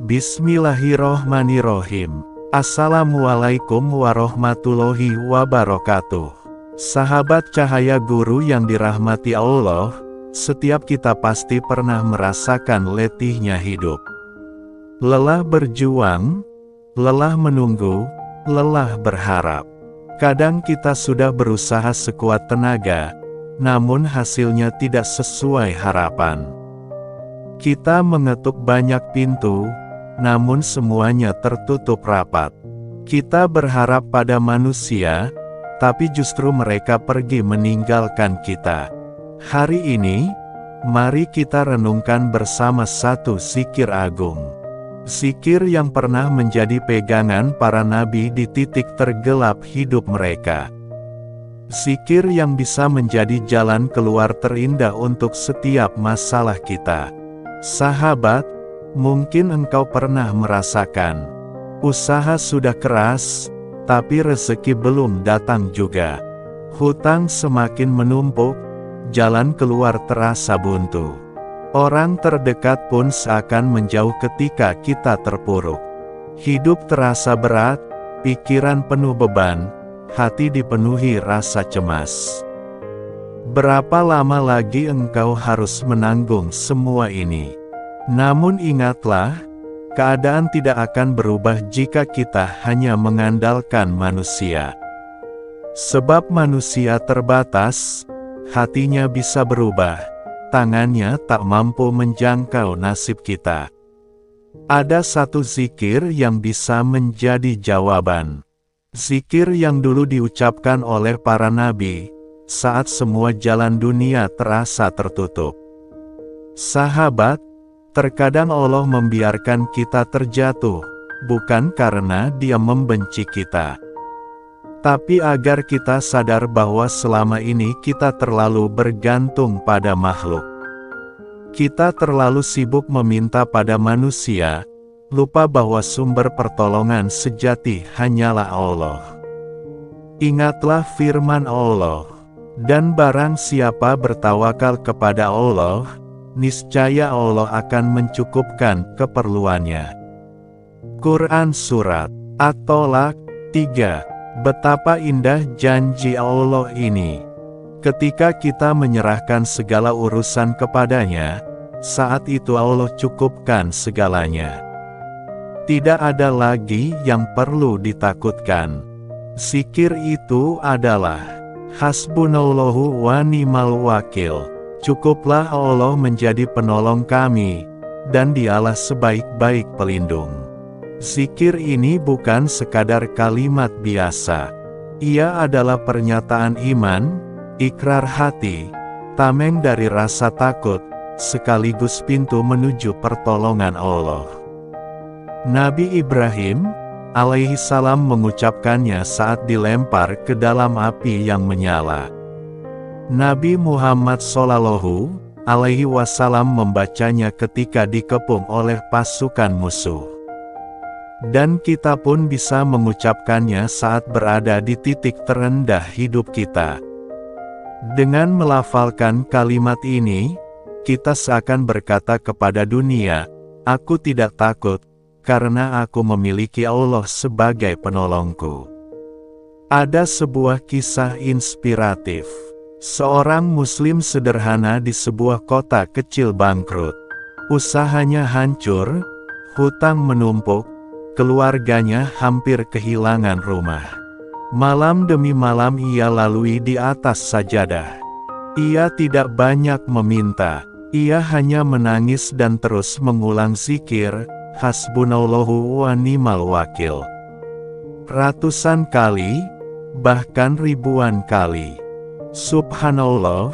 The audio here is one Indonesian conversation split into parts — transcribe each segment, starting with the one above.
Bismillahirrohmanirrohim. Assalamualaikum warahmatullahi wabarakatuh. Sahabat Cahaya Guru yang dirahmati Allah, setiap kita pasti pernah merasakan letihnya hidup. Lelah berjuang, lelah menunggu, lelah berharap. Kadang kita sudah berusaha sekuat tenaga, namun hasilnya tidak sesuai harapan. Kita mengetuk banyak pintu, namun semuanya tertutup rapat. Kita berharap pada manusia, tapi justru mereka pergi meninggalkan kita. Hari ini, mari kita renungkan bersama satu zikir agung. Zikir yang pernah menjadi pegangan para nabi di titik tergelap hidup mereka. Zikir yang bisa menjadi jalan keluar terindah untuk setiap masalah kita. Sahabat, mungkin engkau pernah merasakan, usaha sudah keras, tapi rezeki belum datang juga. Hutang semakin menumpuk, jalan keluar terasa buntu. Orang terdekat pun seakan menjauh ketika kita terpuruk. Hidup terasa berat, pikiran penuh beban, hati dipenuhi rasa cemas. Berapa lama lagi engkau harus menanggung semua ini? Namun ingatlah, keadaan tidak akan berubah jika kita hanya mengandalkan manusia. Sebab manusia terbatas, hatinya bisa berubah, tangannya tak mampu menjangkau nasib kita. Ada satu zikir yang bisa menjadi jawaban. Zikir yang dulu diucapkan oleh para nabi, saat semua jalan dunia terasa tertutup. Sahabat, terkadang Allah membiarkan kita terjatuh, bukan karena Dia membenci kita, tapi agar kita sadar bahwa selama ini kita terlalu bergantung pada makhluk. Kita terlalu sibuk meminta pada manusia, lupa bahwa sumber pertolongan sejati hanyalah Allah. Ingatlah firman Allah, dan barang siapa bertawakal kepada Allah, niscaya Allah akan mencukupkan keperluannya. Quran Surat At-Tolak 3. Betapa indah janji Allah ini. Ketika kita menyerahkan segala urusan kepadanya, saat itu Allah cukupkan segalanya. Tidak ada lagi yang perlu ditakutkan. Zikir itu adalah Hasbunallahu wa ni'mal wakil. Cukuplah Allah menjadi penolong kami, dan Dialah sebaik-baik pelindung. Zikir ini bukan sekadar kalimat biasa. Ia adalah pernyataan iman, ikrar hati, tameng dari rasa takut, sekaligus pintu menuju pertolongan Allah. Nabi Ibrahim alaihi salam mengucapkannya saat dilempar ke dalam api yang menyala. Nabi Muhammad Shallallahu alaihi wasallam membacanya ketika dikepung oleh pasukan musuh. Dan kita pun bisa mengucapkannya saat berada di titik terendah hidup kita. Dengan melafalkan kalimat ini, kita seakan berkata kepada dunia, "Aku tidak takut, karena aku memiliki Allah sebagai penolongku." Ada sebuah kisah inspiratif. Seorang muslim sederhana di sebuah kota kecil bangkrut. Usahanya hancur, hutang menumpuk, keluarganya hampir kehilangan rumah. Malam demi malam ia lalui di atas sajadah. Ia tidak banyak meminta, ia hanya menangis dan terus mengulang zikir, Hasbunallahu wa ni'mal wakil. Ratusan kali, bahkan ribuan kali. Subhanallah,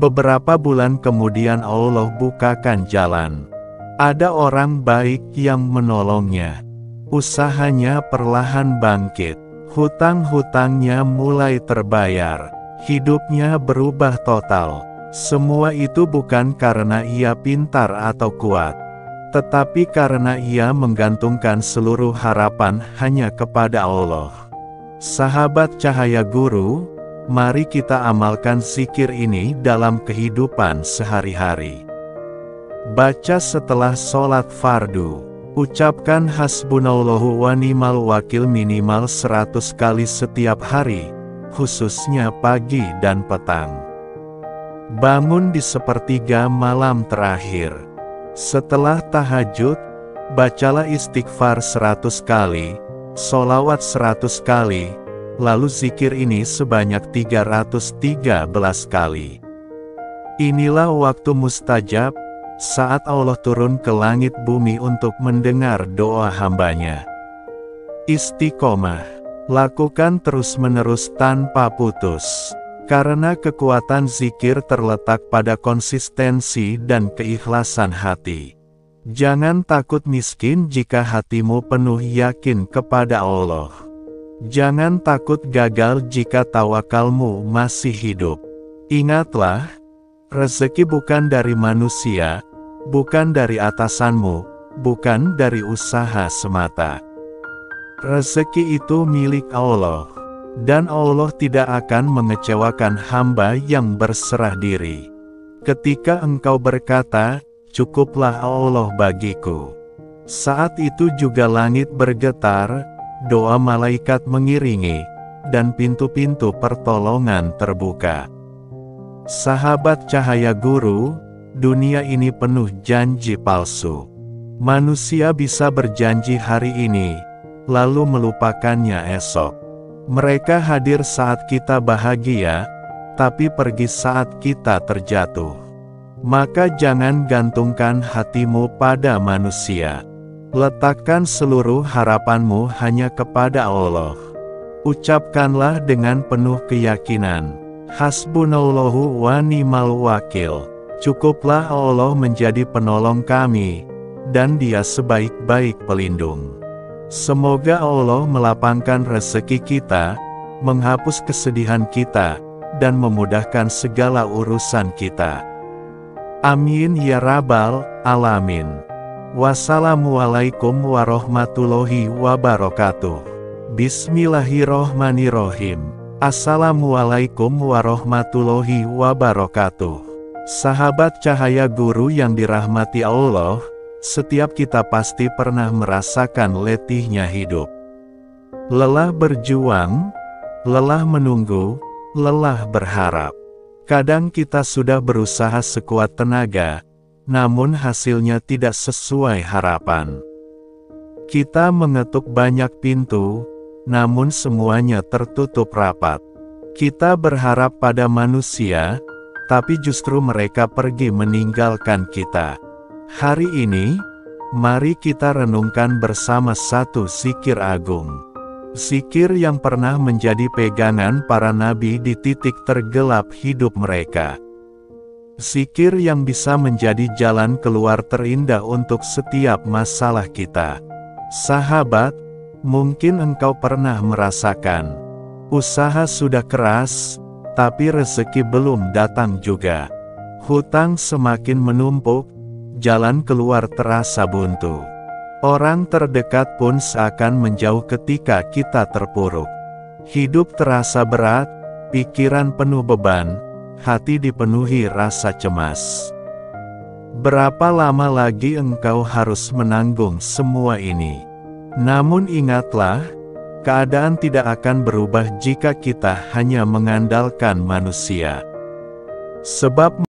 beberapa bulan kemudian Allah bukakan jalan. Ada orang baik yang menolongnya. Usahanya perlahan bangkit. Hutang-hutangnya mulai terbayar. Hidupnya berubah total. Semua itu bukan karena ia pintar atau kuat, tetapi karena ia menggantungkan seluruh harapan hanya kepada Allah. Sahabat Cahaya Guru, mari kita amalkan zikir ini dalam kehidupan sehari-hari. Baca setelah sholat fardu. Ucapkan hasbunallahu wa ni'mal wakil minimal 100 kali setiap hari, khususnya pagi dan petang. Bangun di sepertiga malam terakhir. Setelah tahajud, bacalah istighfar 100 kali, sholawat 100 kali, lalu zikir ini sebanyak 313 kali. Inilah waktu mustajab, saat Allah turun ke langit bumi untuk mendengar doa hambanya. Istiqomah. Lakukan terus-menerus tanpa putus. Karena kekuatan zikir terletak pada konsistensi dan keikhlasan hati. Jangan takut miskin jika hatimu penuh yakin kepada Allah. Jangan takut gagal jika tawakalmu masih hidup. Ingatlah, rezeki bukan dari manusia, bukan dari atasanmu, bukan dari usaha semata. Rezeki itu milik Allah, dan Allah tidak akan mengecewakan hamba yang berserah diri. Ketika engkau berkata, "Cukuplah Allah bagiku," saat itu juga langit bergetar, doa malaikat mengiringi, dan pintu-pintu pertolongan terbuka. Sahabat cahaya guru, dunia ini penuh janji palsu. Manusia bisa berjanji hari ini, lalu melupakannya esok. Mereka hadir saat kita bahagia, tapi pergi saat kita terjatuh. Maka jangan gantungkan hatimu pada manusia. Letakkan seluruh harapanmu hanya kepada Allah. Ucapkanlah dengan penuh keyakinan, hasbunallahu wa ni'mal wakil. Cukuplah Allah menjadi penolong kami, dan Dia sebaik-baik pelindung. Semoga Allah melapangkan rezeki kita, menghapus kesedihan kita, dan memudahkan segala urusan kita. Amin ya rabbal alamin. Wassalamualaikum warahmatullahi wabarakatuh. Bismillahirrohmanirrohim. Assalamualaikum warahmatullahi wabarakatuh. Sahabat cahaya guru yang dirahmati Allah, setiap kita pasti pernah merasakan letihnya hidup. Lelah berjuang, lelah menunggu, lelah berharap. Kadang kita sudah berusaha sekuat tenaga, namun hasilnya tidak sesuai harapan. Kita mengetuk banyak pintu, namun semuanya tertutup rapat. Kita berharap pada manusia, tapi justru mereka pergi meninggalkan kita. Hari ini, mari kita renungkan bersama satu zikir agung. Zikir yang pernah menjadi pegangan para nabi di titik tergelap hidup mereka. Zikir yang bisa menjadi jalan keluar terindah untuk setiap masalah kita. Sahabat, mungkin engkau pernah merasakan, usaha sudah keras, tapi rezeki belum datang juga. Hutang semakin menumpuk, jalan keluar terasa buntu. Orang terdekat pun seakan menjauh ketika kita terpuruk. Hidup terasa berat, pikiran penuh beban, hati dipenuhi rasa cemas. Berapa lama lagi engkau harus menanggung semua ini? Namun ingatlah, keadaan tidak akan berubah jika kita hanya mengandalkan manusia. Sebab